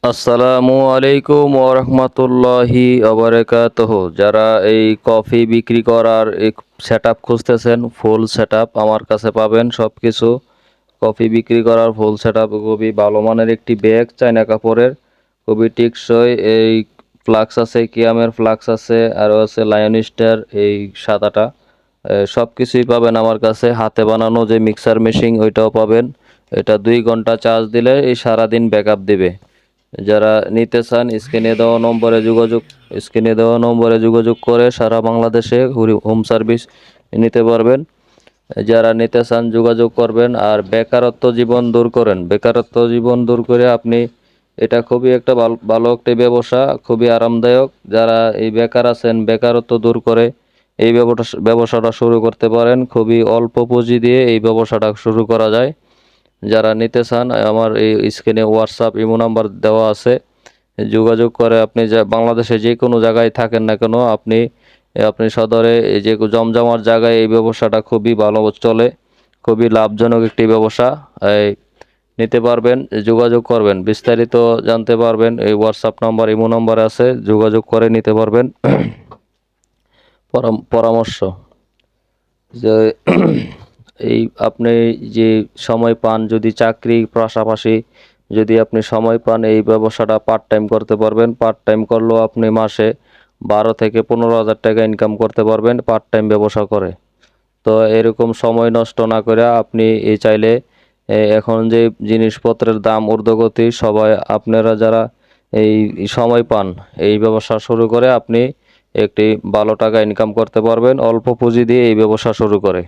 আসসালামু আলাইকুম ওরহমতুল্লাহি ওবারাকাতুহ। যারা এই কফি বিক্রি করার সেটআপ খুঁজতেছেন, ফুল সেটআপ আমার কাছে পাবেন। সব কিছু কফি বিক্রি করার ফুল সেটআপ, খুবই ভালো মানের একটি ব্যাগ, চায়না কাপড়ের, খুবই টিকসই। এই ফ্লাক্স আছে, কিয়ামের ফ্লাক্স আছে, আরও আছে লায়ন স্টার, এই সাদাটা সব কিছুই পাবেন আমার কাছে। হাতে বানানো যে মিক্সার মেশিন ওইটাও পাবেন। এটা 2 ঘন্টা চার্জ দিলে এই সারাদিন ব্যাকআপ দিবে। যারা নিতে চান স্ক্রিনে দেওয়া নম্বরে যোগাযোগ করে সারা বাংলাদেশে হোম সার্ভিস নিতে পারবেন। যারা নিতে চান যোগাযোগ করবেন। আর বেকারত্ব জীবন দূর করে আপনি, এটা খুবই একটা ভালো একটি ব্যবসা, খুবই আরামদায়ক। যারা এই বেকার আছেন, বেকারত্ব দূর করে এই ব্যবসাটা শুরু করতে পারেন। খুবই অল্প পুঁজি দিয়ে এই ব্যবসাটা শুরু করা যায়। যারা নিতে চান আমার এই স্ক্রিনে হোয়াটসঅ্যাপ ইমো নাম্বার দেওয়া আছে, যোগাযোগ করে আপনি বাংলাদেশে যে কোনো জায়গায় থাকেন না কেন, আপনি আপনি সদরে এই যে জমজমার জায়গায় এই ব্যবসাটা খুবই ভালো চলে, খুবই লাভজনক একটি ব্যবসা। এই নিতে পারবেন, যোগাযোগ করবেন, বিস্তারিত জানতে পারবেন। এই হোয়াটসঅ্যাপ নাম্বার ইমো নাম্বার আছে, যোগাযোগ করে নিতে পারবেন। পরামর্শ যে এই আপনি যে সময় পান, যদি চাকরি পাশাপাশি যদি আপনি সময় পান, এই ব্যবসাটা পার্ট টাইম করতে পারবেন। পার্ট টাইম করলেও আপনি মাসে 12 থেকে 15 হাজার টাকা ইনকাম করতে পারবেন পার্ট টাইম ব্যবসা করে। তো এরকম সময় নষ্ট না করে আপনি এই চাইলে এখন যে জিনিসপত্রের দাম ঊর্ধ্বগতি, সবাই আপনারা যারা এই সময় পান, এই ব্যবসা শুরু করে আপনি একটি ভালো টাকা ইনকাম করতে পারবেন অল্প পুঁজি দিয়ে এই ব্যবসা শুরু করে।